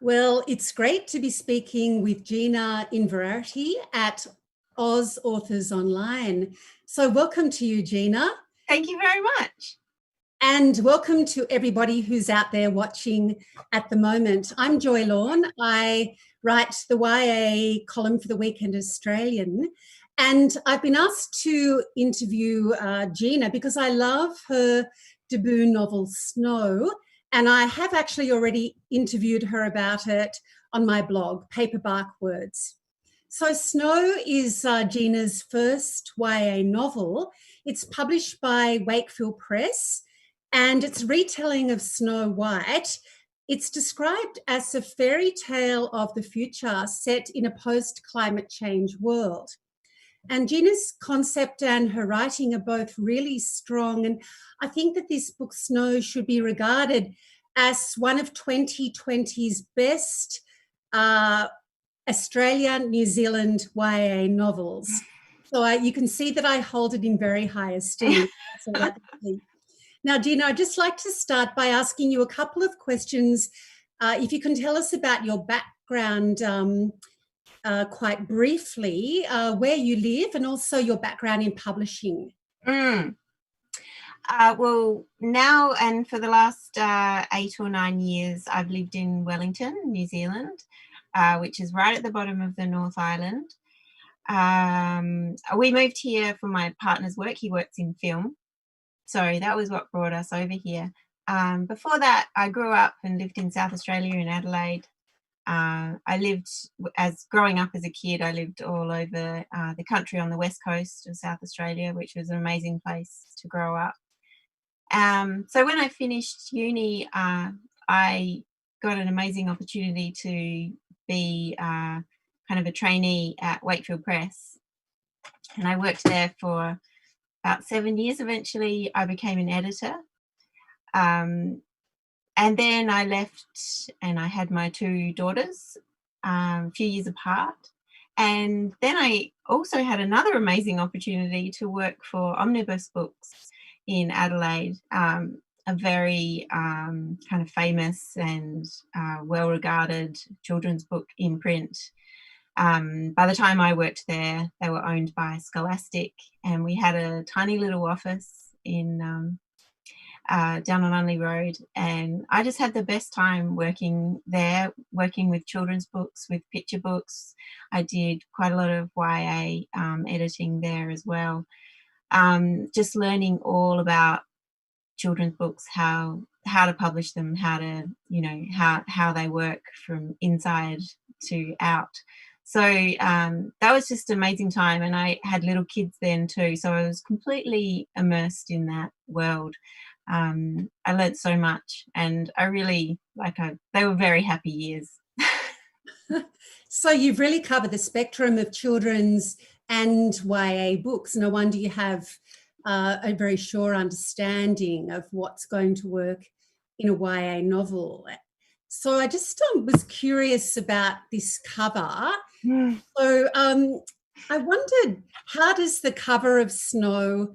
Well, it's great to be speaking with Gina Inverarity at Oz Authors Online. So welcome to you, Gina. Thank you very much. And welcome to everybody who's out there watching at the moment. I'm Joy Lawn. I write the YA column for the Weekend Australian. And I've been asked to interview Gina because I love her debut novel, Snow. And I have actually already interviewed her about it on my blog, Paperbark Words. So Snow is Gina's first YA novel. It's published by Wakefield Press, and it's retelling of Snow White. It's described as a fairy tale of the future set in a post-climate change world. And Gina's concept and her writing are both really strong. And I think that this book, Snow, should be regarded as one of 2020's best Australia, New Zealand YA novels. So you can see that I hold it in very high esteem. Now, Gina, I'd just like to start by asking you a couple of questions. If you can tell us about your background quite briefly, where you live and also your background in publishing. Well, now and for the last 8 or 9 years, I've lived in Wellington, New Zealand, which is right at the bottom of the North Island. We moved here for my partner's work. He works in film. So that was what brought us over here. Before that, I grew up and lived in South Australia in Adelaide. Growing up as a kid, I lived all over the country on the west coast of South Australia, which was an amazing place to grow up. So when I finished uni, I got an amazing opportunity to be kind of a trainee at Wakefield Press. And I worked there for about 7 years. Eventually, I became an editor. And then I left and I had my 2 daughters a few years apart. And then I also had another amazing opportunity to work for Omnibus Books in Adelaide, a very kind of famous and well-regarded children's book imprint. By the time I worked there, they were owned by Scholastic, and we had a tiny little office in down on Unley Road, and I just had the best time working there, working with children's books, with picture books. I did quite a lot of YA editing there as well. Just learning all about children's books, how to publish them, how to, how they work from inside to out. So that was just an amazing time, and I had little kids then too, so I was completely immersed in that world. I learned so much, and I really they were very happy years. So you've really covered the spectrum of children's and YA books. No wonder you have a very sure understanding of what's going to work in a YA novel. So I just was curious about this cover. So I wondered, how does the cover of Snow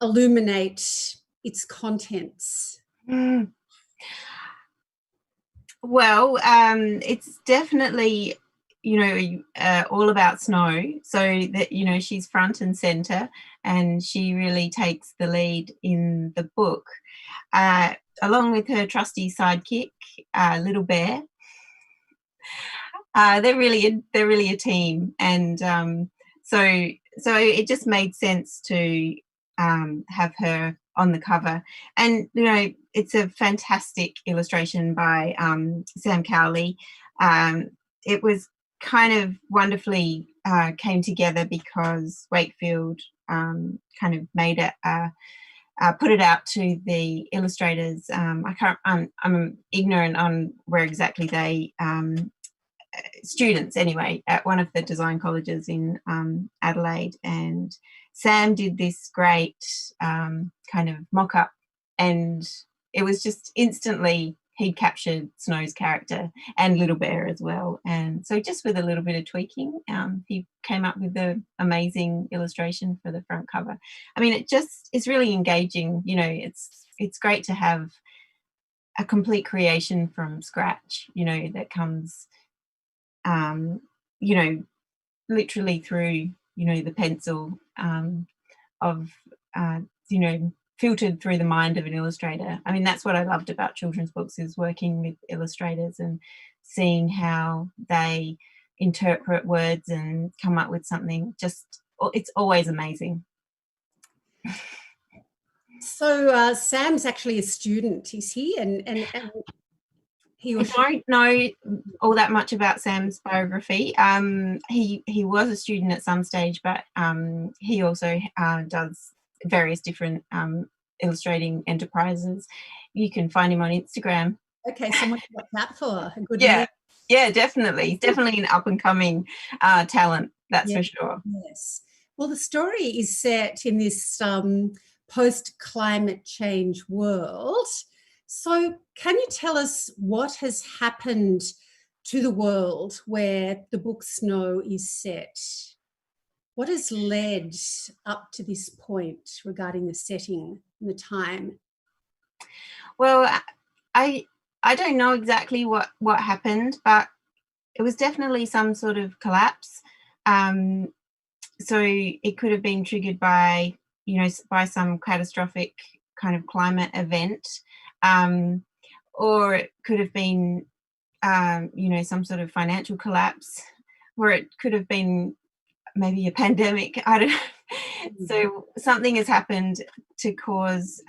illuminate its contents? Well, it's definitely, all about Snow. So that, she's front and center, and she really takes the lead in the book, along with her trusty sidekick, Little Bear. They're really a team, and so it just made sense to have her on the cover. And it's a fantastic illustration by Sam Cowley. It was kind of wonderfully came together because Wakefield kind of made it put it out to the illustrators. I'm ignorant on where exactly they students anyway at one of the design colleges in Adelaide, and Sam did this great kind of mock-up, and it was just instantly he'd captured Snow's character and Little Bear as well, and so just with a little bit of tweaking, he came up with the amazing illustration for the front cover. I mean, it's really engaging. It's great to have a complete creation from scratch, you know, that comes, you know, literally through, you know, the pencil of, you know, filtered through the mind of an illustrator. I mean, that's what I loved about children's books, is working with illustrators and seeing how they interpret words and come up with something. Just, it's always amazing. So Sam's actually a student, is he? And he or I she? don't know all that much about Sam's biography. He was a student at some stage, but he also does various different illustrating enterprises. You can find him on Instagram. Okay, someone to watch out for. A good Yeah, lead. yeah, definitely an up and coming talent. That's for sure. Yes. Well, the story is set in this post-climate change world. So can you tell us what has happened to the world where the book Snow is set? What has led up to this point regarding the setting and the time? Well, I don't know exactly what happened, but it was definitely some sort of collapse. So it could have been triggered by, you know, by some catastrophic kind of climate event, or it could have been, you know, some sort of financial collapse, or it could have been maybe a pandemic. I don't know. So something has happened to cause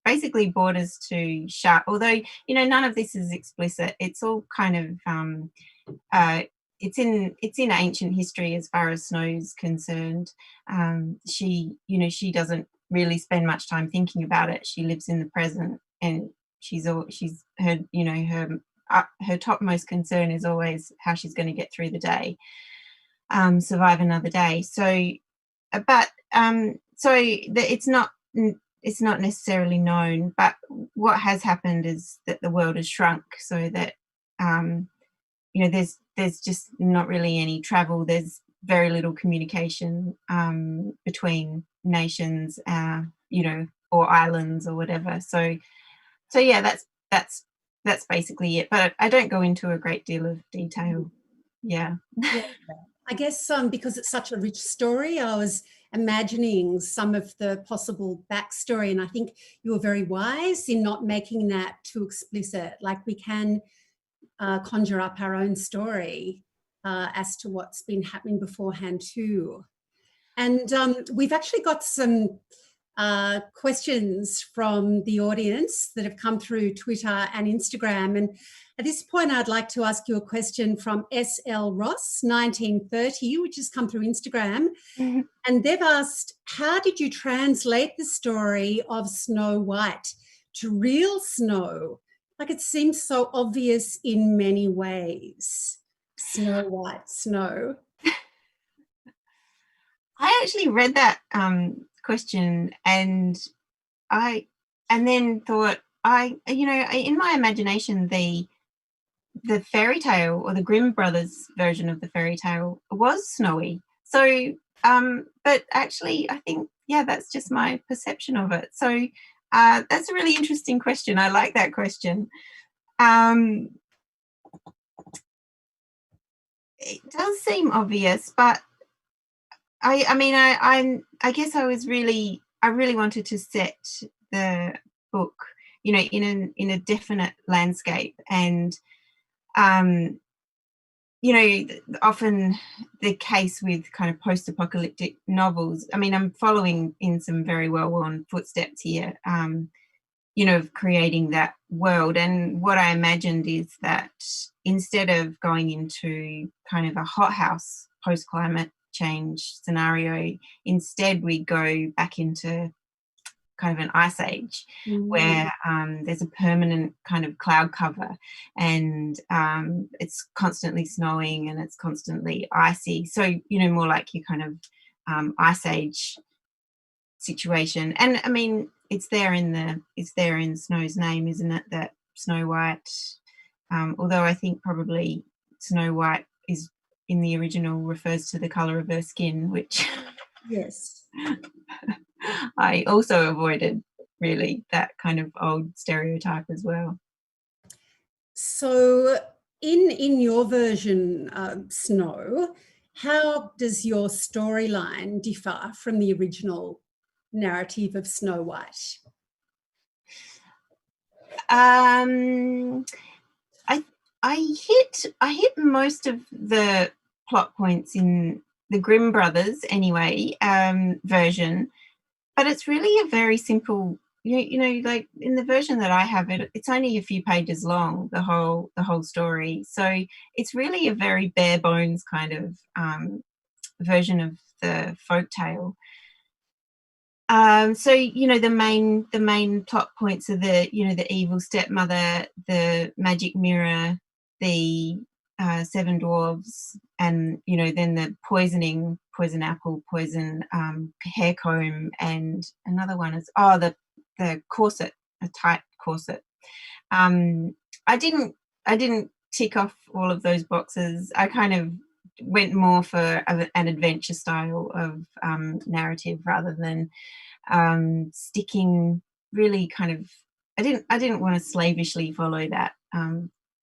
basically borders to shut. Although, you know, none of this is explicit. It's all kind of it's in ancient history as far as Snow's concerned. She, you know, she doesn't really spend much time thinking about it. She lives in the present, and she's her, you know, her topmost concern is always how she's going to get through the day, survive another day. So, but it's not necessarily known. But what has happened is that the world has shrunk, so that you know, there's just not really any travel. There's very little communication between nations, you know, or islands or whatever. So yeah, that's basically it. But I don't go into a great deal of detail. Yeah. I guess because it's such a rich story, I was imagining some of the possible backstory, and I think you were very wise in not making that too explicit. Like, we can conjure up our own story as to what's been happening beforehand too. And we've actually got some questions from the audience that have come through Twitter and Instagram. And at this point, I'd like to ask you a question from SL Ross 1930, which has come through Instagram. Mm-hmm. And they've asked, how did you translate the story of Snow White to real snow? Like, it seems so obvious in many ways. Snow White, snow. I actually read that question, and then thought, you know, in my imagination, the fairy tale, or the Grimm brothers version of the fairy tale, was snowy. So, but actually, I think, yeah, that's just my perception of it. So that's a really interesting question. I like that question. It does seem obvious, but I guess I really wanted to set the book, you know, in a definite landscape. And you know, often the case with kind of post-apocalyptic novels, I mean, I'm following in some very well-worn footsteps here, you know, of creating that world. And what I imagined is that instead of going into kind of a hothouse post-climate change scenario, instead we go back into kind of an ice age, where there's a permanent kind of cloud cover, and it's constantly snowing and it's constantly icy. So, you know, more like your kind of ice age situation. And I mean, it's there in Snow's name, isn't it, that Snow White, although I think probably Snow White is in the original refers to the color of her skin, which yes, I also avoided really, that kind of old stereotype as well. So in your version, Snow, how does your storyline differ from the original narrative of Snow White? I hit most of the plot points in the Grimm brothers anyway version, but it's really a very simple, you know, like in the version that I have, it's only a few pages long, the whole story. So it's really a very bare bones kind of version of the folk tale. So you know, the main plot points are the, you know, the evil stepmother, the magic mirror, the seven dwarves, and you know, then the poison apple, poison hair comb, and another one is the corset, a tight corset. I didn't tick off all of those boxes. I kind of went more for an adventure style of narrative rather than sticking really kind of. I didn't want to slavishly follow that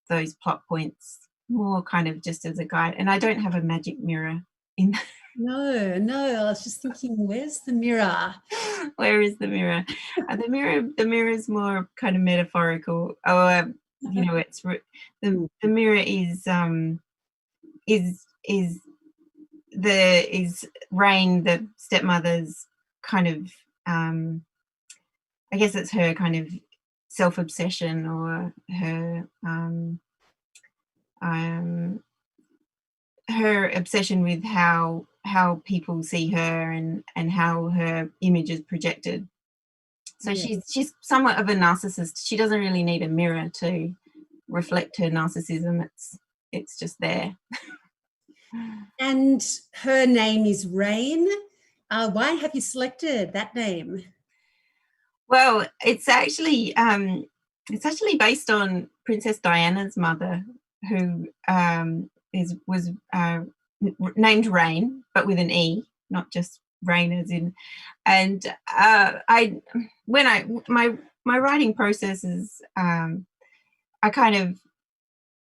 those plot points. More kind of just as a guide, and I don't have a magic mirror in. No, I was just thinking, where's the mirror? Where is the mirror? The mirror is more kind of metaphorical. You know, it's the mirror is Rain, the stepmother's kind of I guess it's her kind of self-obsession, or her obsession with how people see her, and how her image is projected. So Yeah. she's somewhat of a narcissist. She doesn't really need a mirror to reflect her narcissism. It's just there. And her name is Rain. Why have you selected that name? Well, it's actually based on Princess Diana's mother, who was named Rain, but with an E, not just Rain as in. And my writing process is, I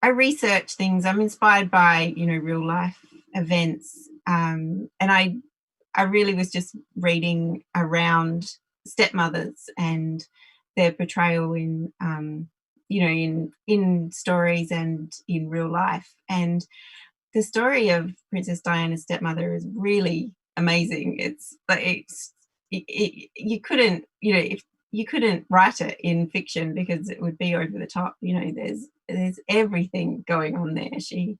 research things. I'm inspired by, you know, real life events, and I really was just reading around stepmothers and their portrayal in, you know, in stories and in real life. And the story of Princess Diana's stepmother is really amazing. You couldn't, you know, if you couldn't write it in fiction, because it would be over the top. You know, there's everything going on there. She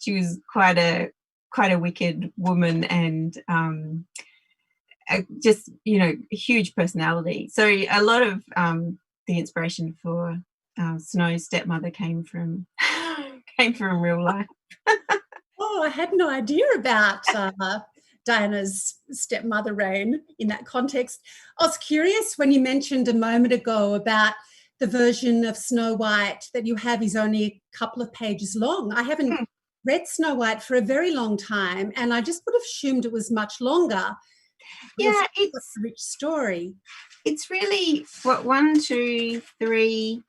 was quite a wicked woman, and just, you know, a huge personality. So a lot of the inspiration for Snow's stepmother came from real life. Oh, I had no idea about Diana's stepmother, Rain, in that context. I was curious when you mentioned a moment ago about the version of Snow White that you have is only a couple of pages long. I haven't read Snow White for a very long time, and I just would have assumed it was much longer. Yeah, it's a rich story. It's really, what, 1, 2, 3,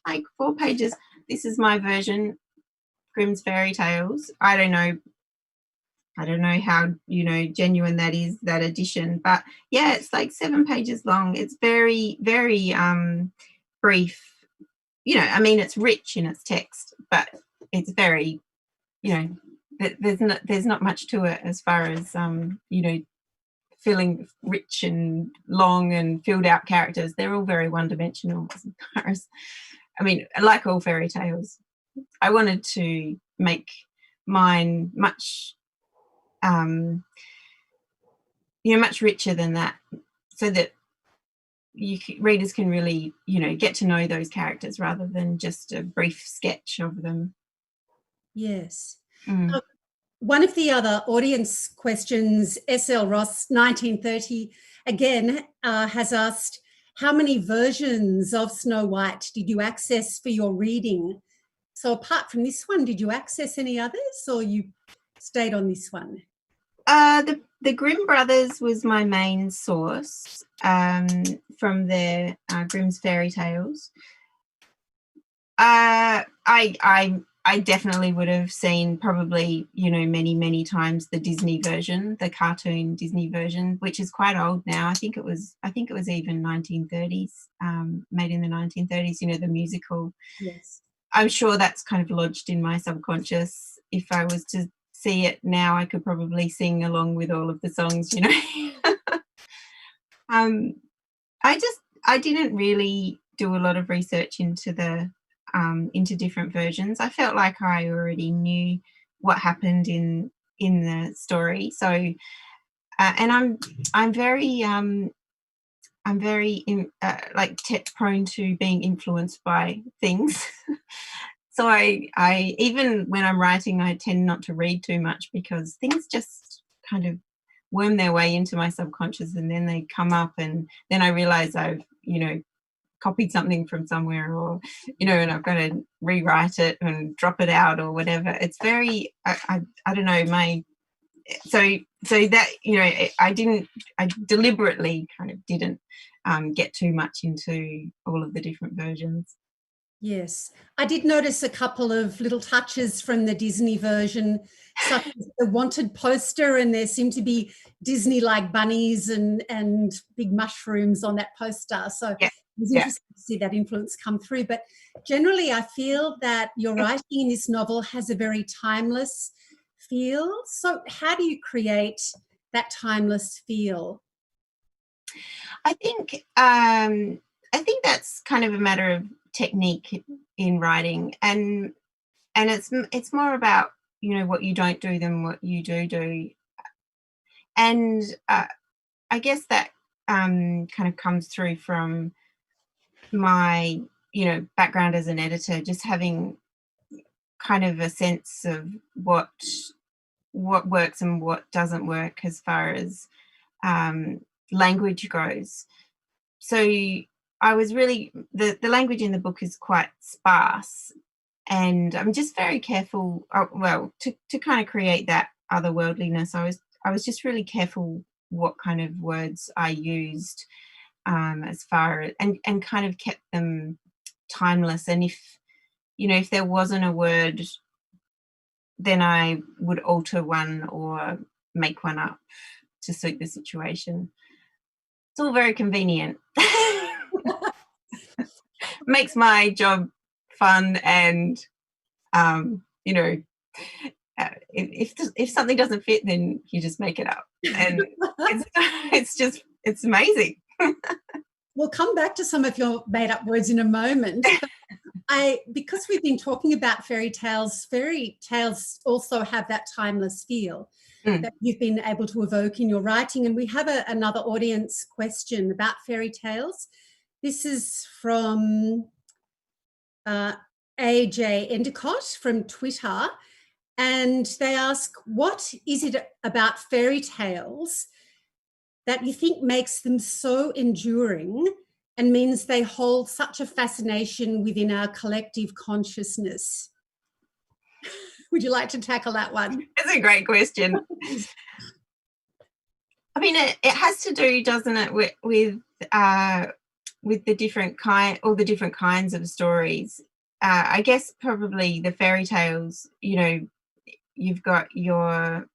like 4 pages. This is my version, Grimm's Fairy Tales. I don't know how, you know, genuine that is, that edition, but yeah, it's like 7 pages long. It's very, very brief. You know, I mean, it's rich in its text, but it's very, you know, there's not much to it as far as you know, feeling rich and long and filled out characters. They're all very one-dimensional as far as, I mean, like all fairy tales. I wanted to make mine much you know, much richer than that, so that readers can really, you know, get to know those characters rather than just a brief sketch of them. Yes. One of the other audience questions, SL Ross 1930 again has asked, how many versions of Snow White did you access for your reading? So apart from this one, did you access any others, or you stayed on this one? The the Grimm brothers was my main source from their Grimm's fairy tales. I definitely would have seen probably, many times the Disney version, the cartoon Disney version, which is quite old now. I think it was even 1930s, made in the 1930s, the musical. Yes. I'm sure that's kind of lodged in my subconscious. If I was to see it now, I could probably sing along with all of the songs, I didn't really do a lot of research into into different versions. I felt like I already knew what happened in the story. So, and I'm very prone to being influenced by things. So I even when I'm writing, I tend not to read too much because things just kind of worm their way into my subconscious, and then they come up, and then I realize I've copied something from somewhere, or and I've got to rewrite it and drop it out or whatever. It's very I don't know, so that I deliberately kind of didn't get too much into all of the different versions. Yes, I did notice a couple of little touches from the Disney version, such as the wanted poster, and there seem to be Disney-like bunnies and big mushrooms on that poster. So Yeah. it was interesting to see that influence come through. But generally, I feel that your writing in this novel has a very timeless feel. So how do you create that timeless feel? I think that's kind of a matter of technique in writing, and it's more about what you don't do than what you do, and I guess that kind of comes through from my background as an editor, just having kind of a sense of what works and what doesn't work as far as language goes. So I was really the language in the book is quite sparse, and I'm just very careful. To kind of create that otherworldliness, I was just really careful what kind of words I used, as far as and kind of kept them timeless. And if there wasn't a word, then I would alter one or make one up to suit the situation. It's all very convenient. Makes my job fun, and if something doesn't fit, then you just make it up, and it's amazing. We'll come back to some of your made up words in a moment. Because we've been talking about fairy tales also have that timeless feel that you've been able to evoke in your writing. And we have another audience question about fairy tales. This is from AJ Endicott from Twitter. And they ask, what is it about fairy tales that you think makes them so enduring and means they hold such a fascination within our collective consciousness? Would you like to tackle that one? That's a great question. I mean, it has to do, doesn't it, with the different all the different kinds of stories. I guess probably the fairy tales. You've got your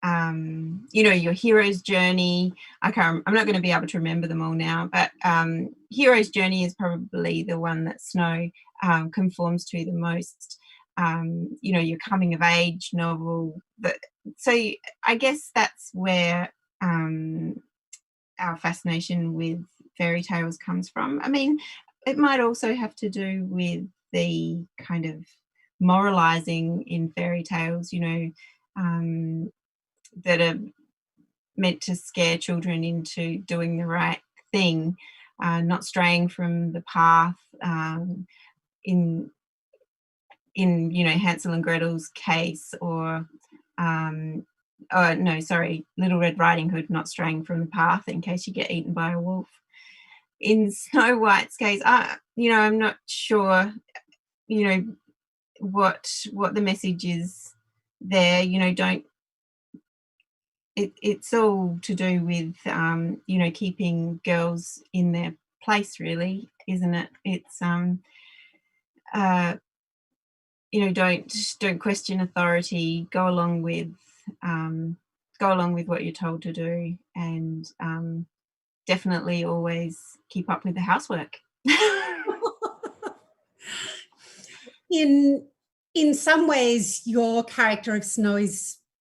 your hero's journey. I'm not going to be able to remember them all now, but hero's journey is probably the one that Snow conforms to the most. Your coming of age novel. So I guess that's where our fascination with fairy tales comes from. I mean, it might also have to do with the kind of moralizing in fairy tales, that are meant to scare children into doing the right thing, not straying from the path. In Hansel and Gretel's case, or Little Red Riding Hood, not straying from the path in case you get eaten by a wolf. In Snow White's case, I'm not sure, what the message is there. it's all to do with keeping girls in their place, really, isn't it? It's don't question authority. Go along with what you're told to do, and definitely always keep up with the housework. In some ways, your character of Snow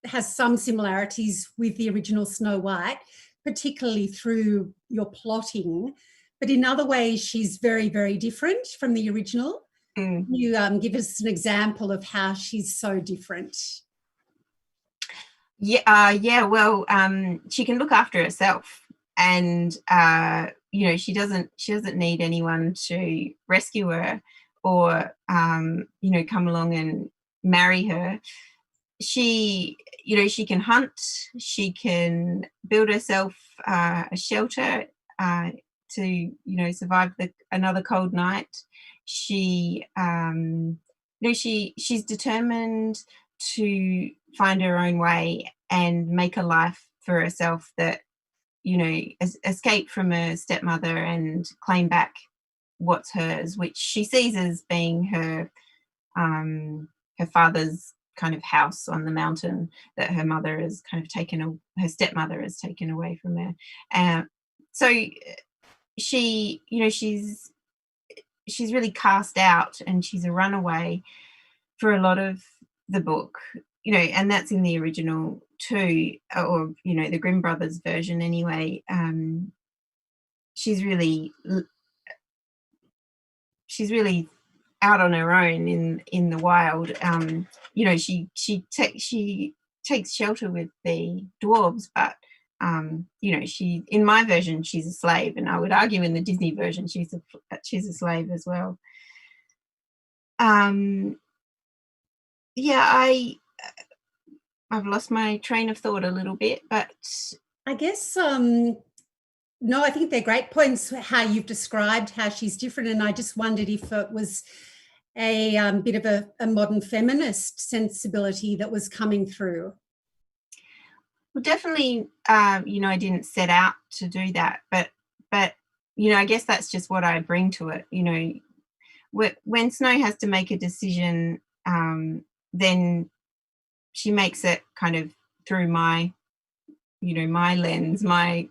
has some similarities with the original Snow White, particularly through your plotting. But in other ways, she's very, very different from the original. Mm. You give us an example of how she's so different. Well, she can look after herself, and she doesn't need anyone to rescue her or come along and marry her. She can hunt, she can build herself a shelter to survive another cold night. She's determined to find her own way and make a life for herself that escape from her stepmother and claim back what's hers, which she sees as being her father's kind of house on the mountain that her mother has kind of her stepmother has taken away from her. So she, she's really cast out, and she's a runaway for a lot of the book, and that's in the original too, or the Grimm brothers version anyway. She's really out on her own in the wild. She takes shelter with the dwarves, but she, in my version, she's a slave, and I would argue in the Disney version she's a slave as well. I've lost my train of thought a little bit, but I guess no, I think they're great points how you've described how she's different, and I just wondered if it was a bit of a modern feminist sensibility that was coming through. Well, definitely, I didn't set out to do that, but I guess that's just what I bring to it. When Snow has to make a decision, then she makes it kind of through my lens, my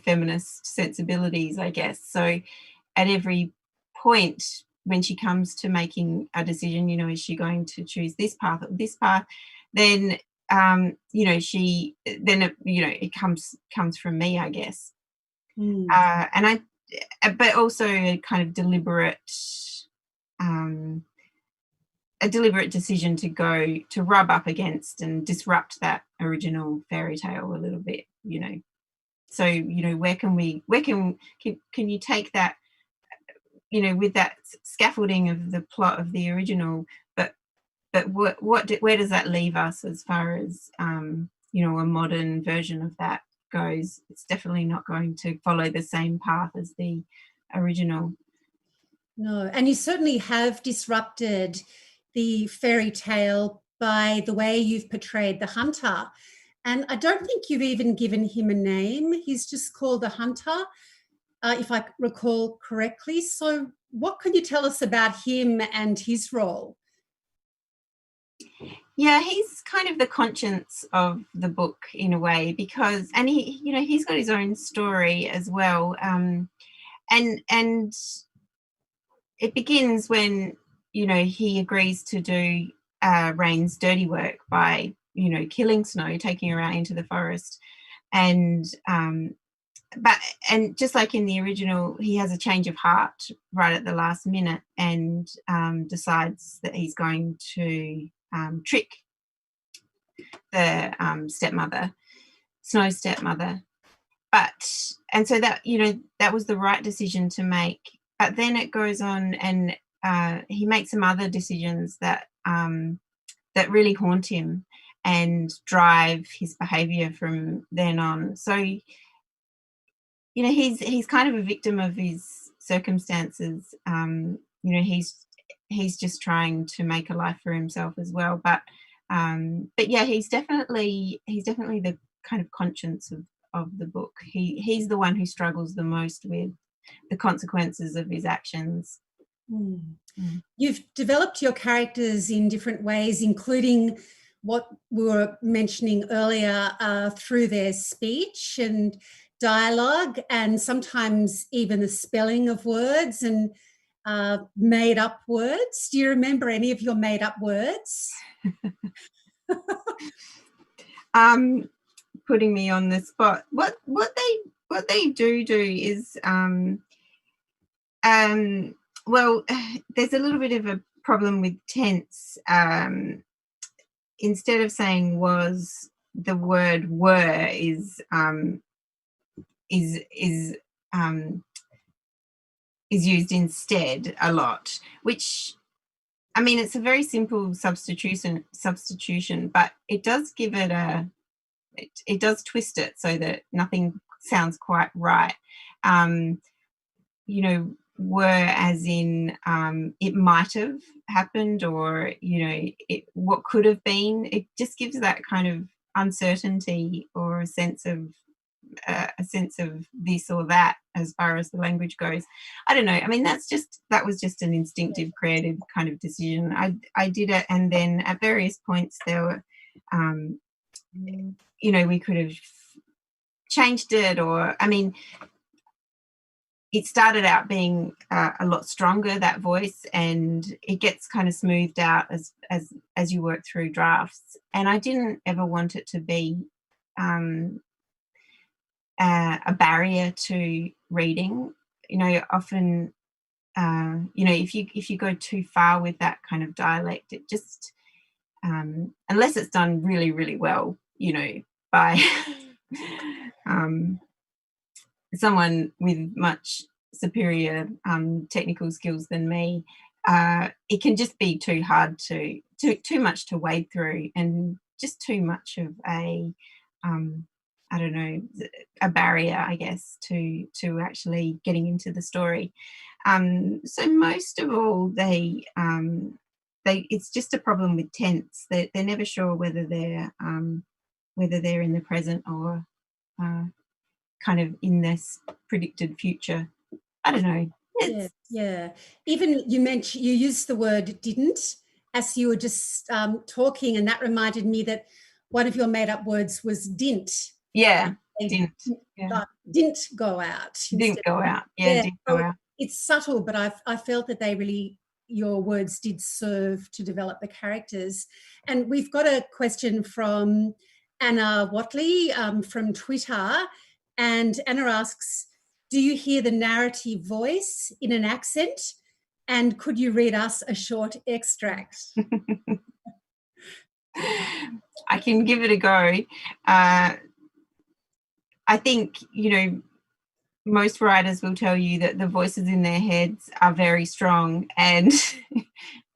feminist sensibilities, I guess. So at every point when she comes to making a decision, is she going to choose this path or this path, then it comes from me, I guess. But also a kind of deliberate decision to rub up against and disrupt that original fairy tale a little bit, So, where can you take that, with that scaffolding of the plot of the original, but where does that leave us as far as a modern version of that goes? It's definitely not going to follow the same path as the original. No, and you certainly have disrupted the fairy tale by the way you've portrayed the hunter. And I don't think you've even given him a name. He's just called the hunter, if I recall correctly. So what can you tell us about him and his role? Yeah, he's kind of the conscience of the book in a way, because, and he's got his own story as well. And it begins when, he agrees to do Rain's dirty work by, killing Snow, taking her out into the forest. And just like in the original, he has a change of heart right at the last minute and decides that he's going to trick the stepmother, Snow's stepmother. And so that, that was the right decision to make. But then it goes on, and he makes some other decisions that really haunt him and drive his behaviour from then on. So, he's kind of a victim of his circumstances. He's just trying to make a life for himself as well. But yeah, he's definitely the kind of conscience of the book. He's the one who struggles the most with the consequences of his actions. You've developed your characters in different ways, including what we were mentioning earlier, through their speech and dialogue, and sometimes even the spelling of words and made up words. Do you remember any of your made up words? Putting me on the spot. What they do is well, there's a little bit of a problem with tense. Instead of saying was, the word were is used instead a lot, which, I mean, it's a very simple substitution, but it does give it it does twist it so that nothing sounds quite right. You know, were as in it might have happened, or, you know, what could have been. It just gives that kind of uncertainty, or a sense of this or that as far as the language goes. I don't know. I mean, that was just an instinctive, creative kind of decision. I did it, and then at various points there were, you know, we could have changed it, or, I mean, it started out being a lot stronger, that voice, and it gets kind of smoothed out as you work through drafts. And I didn't ever want it to be a barrier to reading. You know, often, you know, if you go too far with that kind of dialect, it just, unless it's done really, really well, you know, by someone with much superior technical skills than me, it can just be too hard too much to wade through, and just too much of a I don't know, a barrier, I guess, to actually getting into the story. So most of all, it's just a problem with tense. They're never sure whether they're in the present, or kind of in this predicted future. I don't know. Yeah. Even you used the word didn't as you were just talking, and that reminded me that one of your made up words was didn't. Yeah, didn't. Yeah. Didn't go out. Didn't go out. Yeah, didn't go out. It's subtle, but I felt that your words did serve to develop the characters. And we've got a question from Anna Watley from Twitter. And Anna asks, do you hear the narrative voice in an accent? And could you read us a short extract? I can give it a go. I think, you know, most writers will tell you that the voices in their heads are very strong, and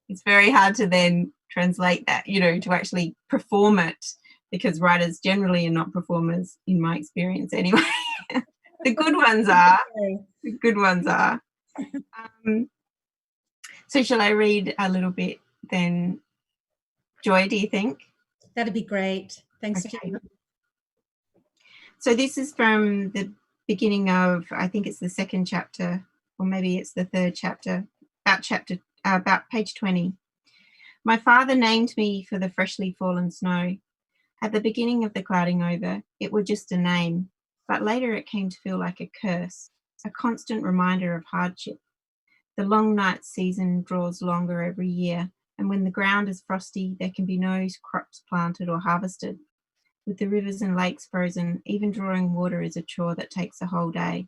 it's very hard to then translate that, you know, to actually perform it, because writers generally are not performers, in my experience anyway. The good ones are. The good ones are. So shall I read a little bit then, Joy, do you think? That'd be great. Thanks, okay. Gina. So this is from the beginning of, I think it's the second chapter, or maybe it's the third chapter, about page 20. My father named me for the freshly fallen snow. At the beginning of the clouding over, it was just a name, but later it came to feel like a curse, a constant reminder of hardship. The long night season draws longer every year, and when the ground is frosty, there can be no crops planted or harvested. With the rivers and lakes frozen, even drawing water is a chore that takes a whole day.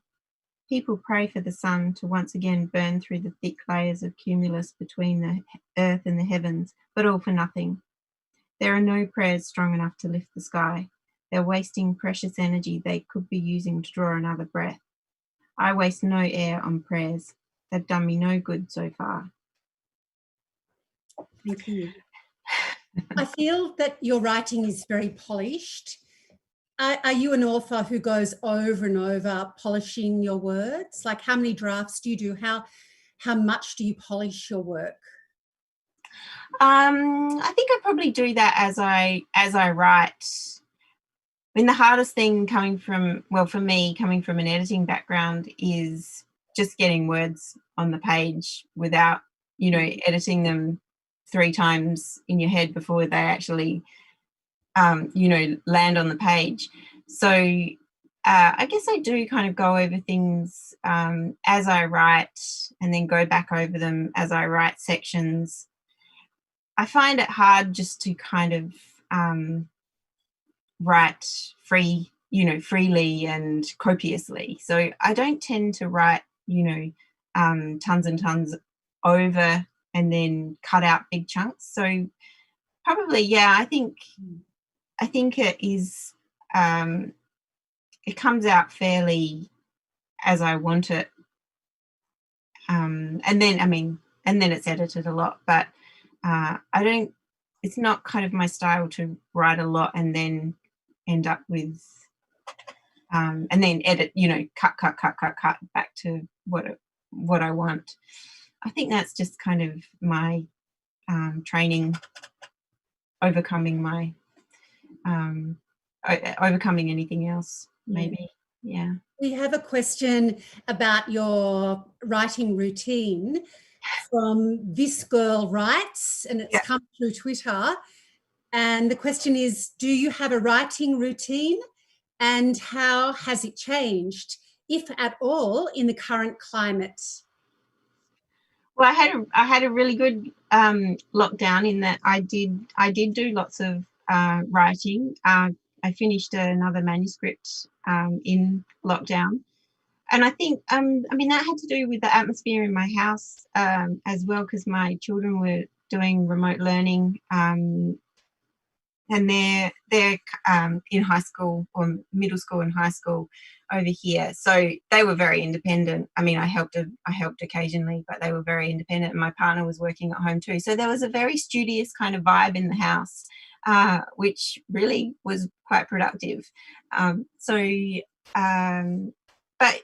People pray for the sun to once again burn through the thick layers of cumulus between the earth and the heavens, but all for nothing. There are no prayers strong enough to lift the sky. They're wasting precious energy they could be using to draw another breath. I waste no air on prayers. They've done me no good so far. Thank you. I feel that your writing is very polished. Are you an author who goes over and over polishing your words? Like, how many drafts do you do? How much do you polish your work? I think I probably do that as I write. mean, the hardest thing coming from, well, for me, coming from an editing background is just getting words on the page without, you know, editing them 3 times in your head before they actually, you know, land on the page. So I guess I do kind of go over things as I write and then go back over them as I write sections. I find it hard just to kind of write freely and copiously. So I don't tend to write, you know, tons and tons over and then cut out big chunks. So probably, yeah, I think it is, it comes out fairly as I want it. And then it's edited a lot, but it's not kind of my style to write a lot and then end up with, and then edit, you know, cut back to what I want. I think that's just kind of my training, overcoming anything else, maybe. Yeah. We have a question about your writing routine from This Girl Writes, and it's come through Twitter. And the question is, do you have a writing routine, and how has it changed, if at all, in the current climate? Well, I had a really good lockdown in that I did do lots of writing. I finished another manuscript in lockdown, and I think I mean, that had to do with the atmosphere in my house as well, because my children were doing remote learning, and they're in high school or middle school and high school over here, so they were very independent. I mean, I helped occasionally, but they were very independent, and my partner was working at home too. So there was a very studious kind of vibe in the house, which really was quite productive. But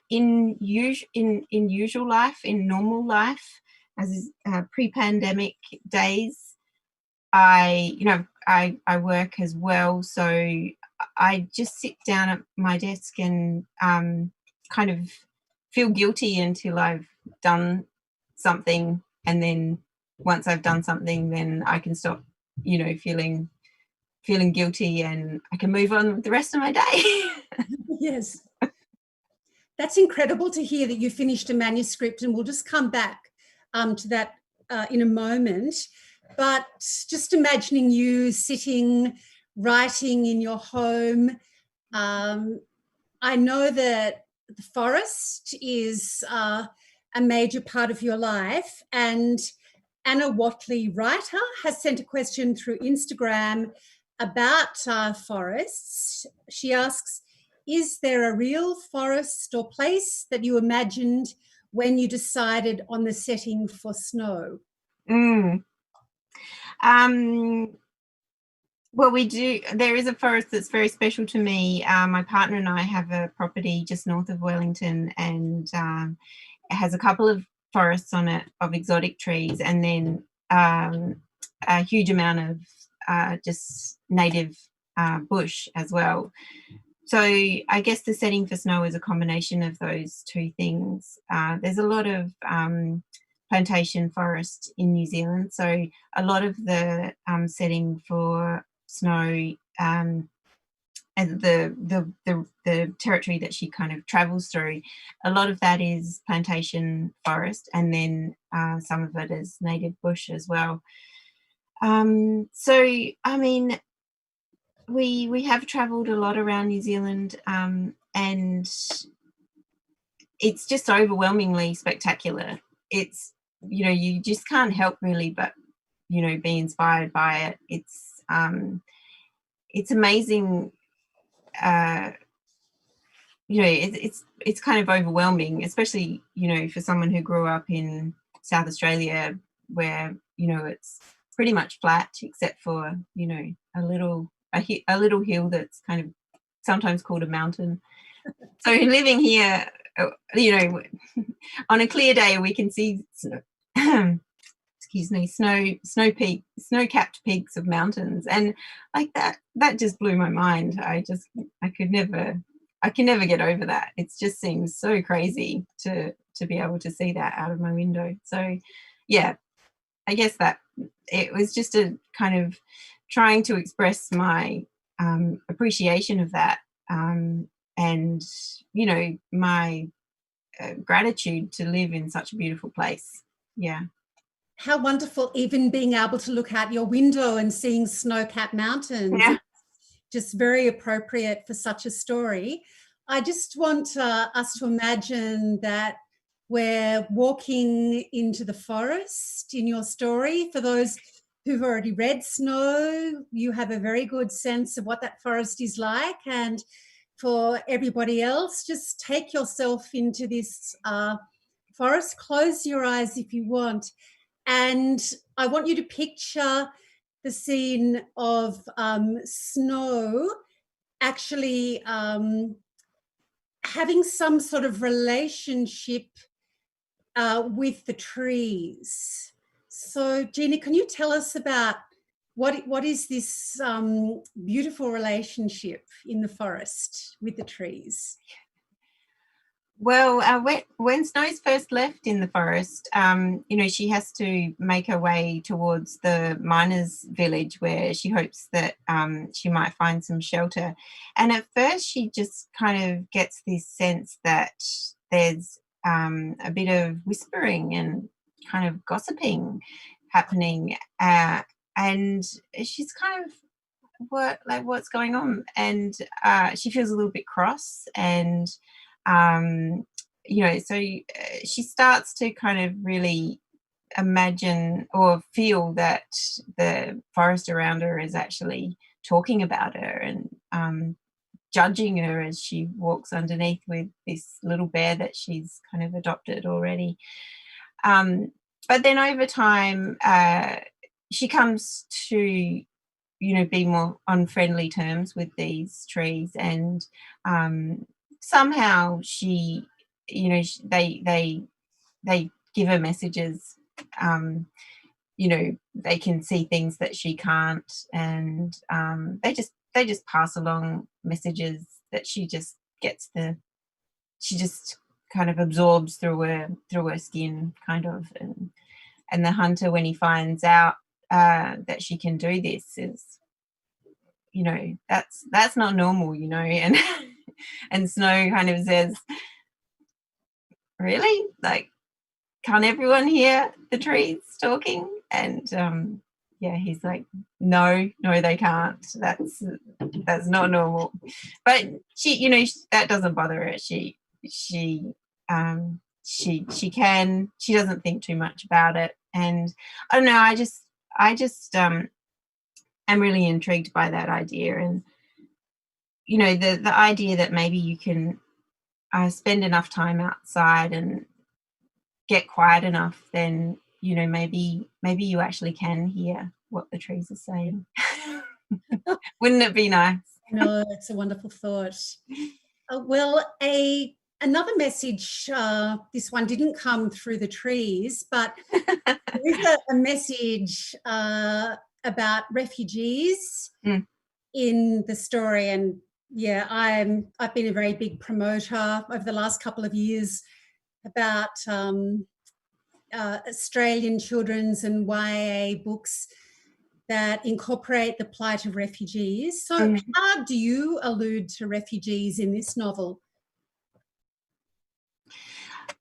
in usual life, in normal life, as pre-pandemic days, I work as well, so I just sit down at my desk and kind of feel guilty until I've done something, and then once I've done something, then I can stop, you know, feeling guilty, and I can move on with the rest of my day. Yes. That's incredible to hear that you finished a manuscript, and we'll just come back to that in a moment. But just imagining you sitting, writing in your home. I know that the forest is a major part of your life, and Anna Watley Writer has sent a question through Instagram about forests. She asks, is there a real forest or place that you imagined when you decided on the setting for Snow? Well, we do. There is a forest that's very special to me. My partner and I have a property just north of Wellington, and it has a couple of forests on it of exotic trees, and then a huge amount of just native bush as well. So I guess the setting for Snow is a combination of those two things. There's a lot of plantation forest in New Zealand, so a lot of the setting for Snow, and the territory that she kind of travels through, a lot of that is plantation forest, and then some of it is native bush as well. So I mean, we have travelled a lot around New Zealand, and it's just overwhelmingly spectacular. It's, you know, you just can't help really but, you know, be inspired by it. It's amazing. You know, it's kind of overwhelming, especially, you know, for someone who grew up in South Australia, where, you know, it's pretty much flat except for, you know, a little hill that's kind of sometimes called a mountain. So living here, you know, on a clear day we can see excuse these snow-capped peaks of mountains, and like that just blew my mind. I can never get over that. It just seems so crazy to be able to see that out of my window. So yeah, I guess that it was just a kind of trying to express my appreciation of that, and my gratitude to live in such a beautiful place. Yeah. How wonderful, even being able to look out your window and seeing snow-capped mountains. Yeah. It's just very appropriate for such a story. I just want us to imagine that we're walking into the forest in your story. For those who've already read Snow, you have a very good sense of what that forest is like. And for everybody else, just take yourself into this forest. Close your eyes if you want. And I want you to picture the scene of snow actually having some sort of relationship with the trees. So, Gina, can you tell us about what is this beautiful relationship in the forest with the trees? Well, when Snow's first left in the forest, she has to make her way towards the miners' village where she hopes that she might find some shelter. And at first, she just kind of gets this sense that there's a bit of whispering and kind of gossiping happening, and she's kind of what's going on, and she feels a little bit cross, and so she starts to kind of really imagine or feel that the forest around her is actually talking about her and judging her as she walks underneath with this little bear that she's kind of adopted already. But then over time, she comes to be more on friendly terms with these trees, and somehow they give her messages. They can see things that she can't, and they just pass along messages that she just kind of absorbs through her skin, kind of. And the hunter, when he finds out that she can do this, is that's not normal, and and Snow kind of says, really, like, can't everyone hear the trees talking? And he's like, no, they can't. That's not normal. But she, that doesn't bother her. She doesn't think too much about it. And I don't know, I just am really intrigued by that idea. And the idea that maybe you can spend enough time outside and get quiet enough, then maybe you actually can hear what the trees are saying. Wouldn't it be nice? No, it's a wonderful thought. Another message, this one didn't come through the trees, but there is a message about refugees in the story. And yeah, I've been a very big promoter over the last couple of years about Australian children's and YA books that incorporate the plight of refugees. So how do you allude to refugees in this novel?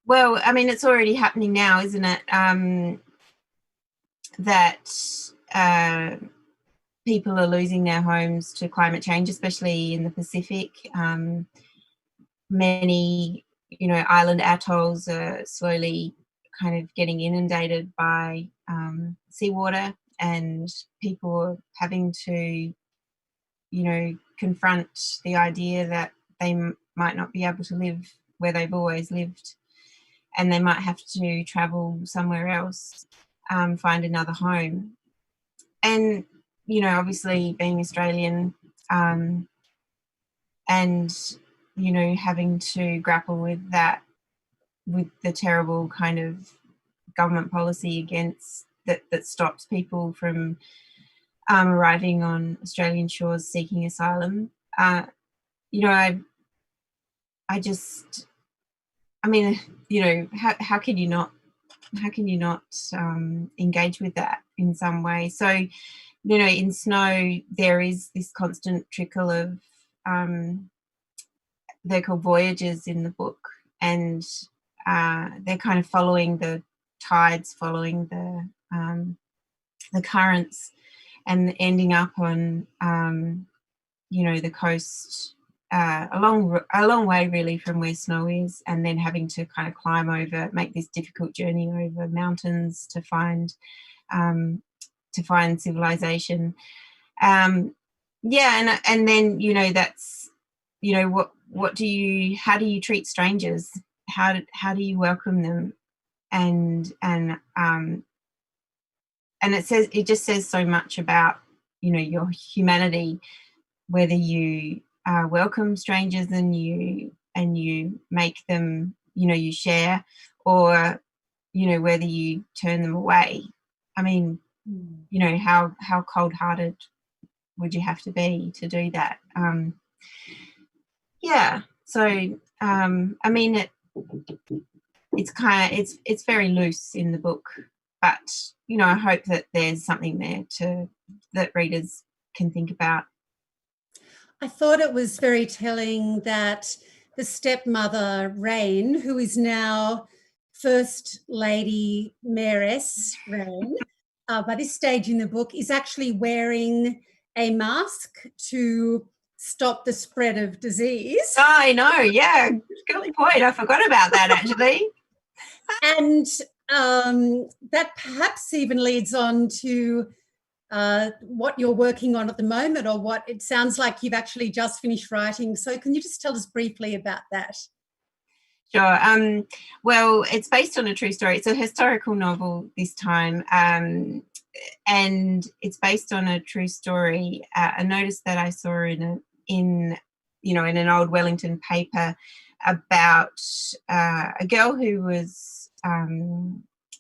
Well, I mean, it's already happening now, isn't it? That people are losing their homes to climate change, especially in the Pacific. Many, island atolls are slowly kind of getting inundated by seawater, and people are having to, confront the idea that they might not be able to live where they've always lived, and they might have to travel somewhere else, find another home. And, obviously being Australian, and, having to grapple with that, with the terrible kind of government policy against that stops people from arriving on Australian shores seeking asylum. You know, I mean, you know, how can you not engage with that in some way? So, you know, in Snow there is this constant trickle of they're called voyages in the book, and they're kind of following the tides, following the currents, and ending up on you know, the coast, a long way really from where Snow is, and then having to kind of climb over, make this difficult journey over mountains to find civilization. Yeah, and then, you know, that's, you know, how do you treat strangers? How do you welcome them? And it just says so much about, you know, your humanity, whether you welcome strangers and you make them, you know, you share, or, you know, whether you turn them away. I mean, you know, how cold-hearted would you have to be to do that? Yeah. So I mean, it's very loose in the book, but, you know, I hope that there's something there that readers can think about. I thought it was very telling that the stepmother, Rain, who is now First Lady Mayoress Rain, by this stage in the book, is actually wearing a mask to stop the spread of disease. I know, yeah, good point. I forgot about that, actually. And that perhaps even leads on to what you're working on at the moment, or what it sounds like you've actually just finished writing. So can you just tell us briefly about that? Sure. Well, it's based on a true story. It's a historical novel this time, and it's based on a true story. A notice that I saw in an old Wellington paper about a girl who was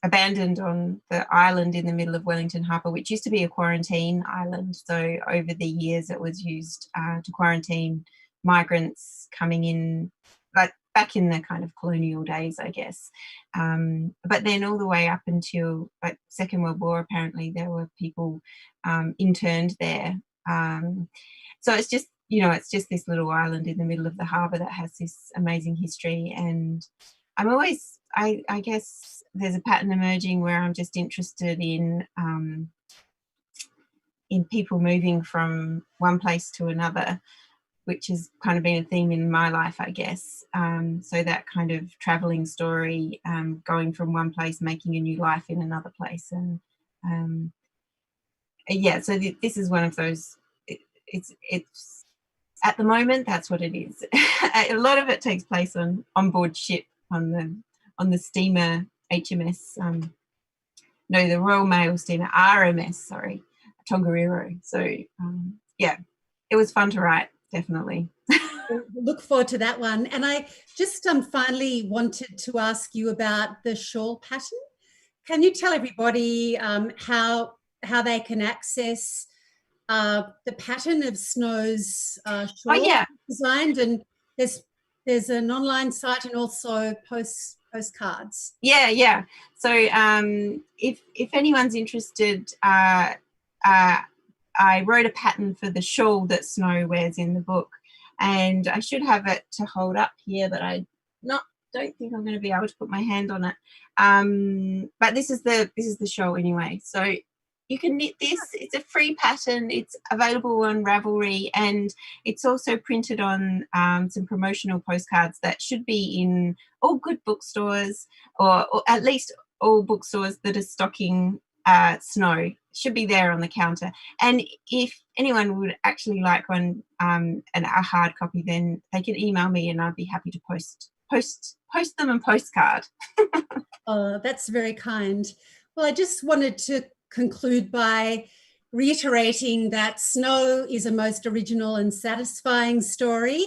abandoned on the island in the middle of Wellington Harbour, which used to be a quarantine island. So over the years it was used to quarantine migrants coming in, like back in the kind of colonial days, I guess. But then all the way up until like Second World War, apparently there were people interned there. So it's just, you know, it's just this little island in the middle of the harbour that has this amazing history. And I'm always, I guess there's a pattern emerging where I'm just interested in people moving from one place to another, which has kind of been a theme in my life, I guess. So that kind of travelling story, going from one place, making a new life in another place. And yeah, so this is one of those, it's at the moment, that's what it is. A lot of it takes place on board ship, on the steamer HMS, the Royal Mail steamer RMS, sorry, Tongariro. So yeah, it was fun to write, definitely. Look forward to that one. And I just finally wanted to ask you about the shawl pattern. Can you tell everybody how they can access the pattern of Snow's shawl? Oh, yeah. Designed, and there's an online site and also postcards. Yeah. So if anyone's interested, I wrote a pattern for the shawl that Snow wears in the book, and I should have it to hold up here, but I don't think I'm going to be able to put my hand on it. But this is the shawl anyway. So you can knit this. It's a free pattern. It's available on Ravelry, and it's also printed on some promotional postcards that should be in all good bookstores, or at least all bookstores that are stocking Snow. Should be there on the counter. And if anyone would actually like one, a hard copy, then they can email me and I'd be happy to post them in postcard. Oh, that's very kind. Well, I just wanted to conclude by reiterating that Snow is a most original and satisfying story,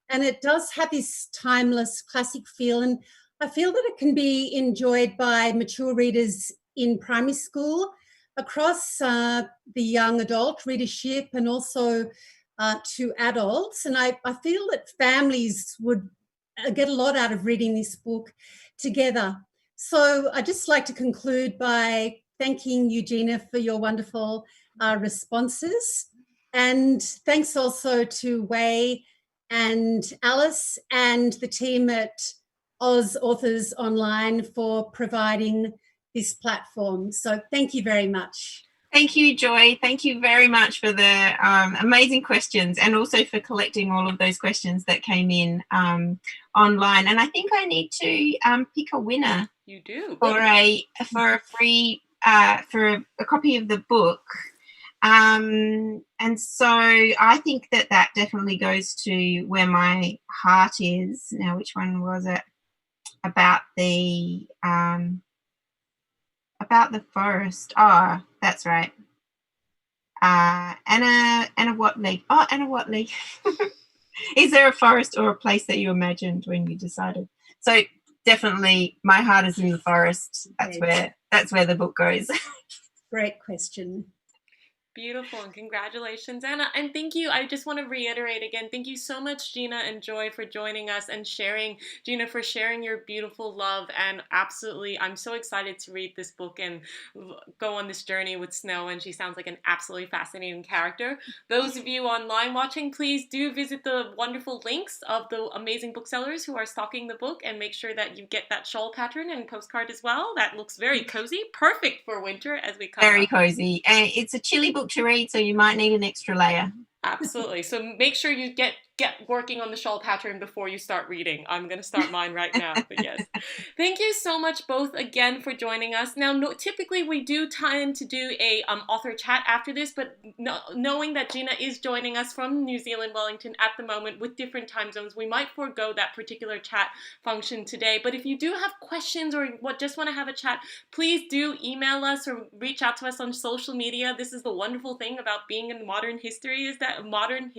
and it does have this timeless classic feel, and I feel that it can be enjoyed by mature readers in primary school, across the young adult readership, and also to adults. And I feel that families would get a lot out of reading this book together. So I'd just like to conclude by thanking you, Gina, for your wonderful responses. And thanks also to Wei and Alice and the team at Oz Authors Online for providing this platform. So thank you very much. Thank you, Joy. Thank you very much for the amazing questions, and also for collecting all of those questions that came in online. And I think I need to pick a winner. You do. For a free for a copy of the book. And so I think that definitely goes to where my heart is. Now, which one was it? About the forest. Oh, that's right. Anna Watley. Oh, Anna Watley. Is there a forest or a place that you imagined when you decided? So definitely my heart is in the forest. That's where the book goes. Great question. Beautiful, and congratulations, Anna. And thank you. I just want to reiterate again, thank you so much, Gina and Joy, for joining us and sharing, Gina, for sharing your beautiful love. And absolutely, I'm so excited to read this book and go on this journey with Snow. And she sounds like an absolutely fascinating character. Those of you online watching, please do visit the wonderful links of the amazing booksellers who are stocking the book, and make sure that you get that shawl pattern and postcard as well. That looks very cozy, perfect for winter as we come Very up. cozy. And it's a chilly book to read, so you might need an extra layer. Absolutely. So make sure you get working on the shawl pattern before you start reading. I'm going to start mine right now. But yes, thank you so much both again for joining us. Now, typically we do tend to do a author chat after this, but knowing that Gina is joining us from New Zealand, Wellington at the moment with different time zones, we might forego that particular chat function today. But if you do have questions or just want to have a chat, please do email us or reach out to us on social media. This is the wonderful thing about being in modern history, is that modern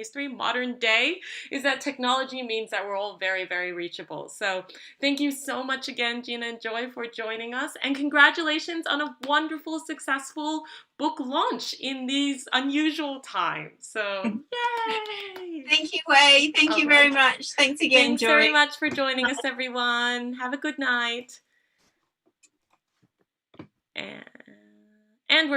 day, is that technology means that we're all very, very reachable. So thank you so much again, Gina and Joy, for joining us. And congratulations on a wonderful, successful book launch in these unusual times. So yay! Thank you, Wei. Thank you very much. Thanks again, Joy. Thanks very much for joining us, everyone. Have a good night. And we're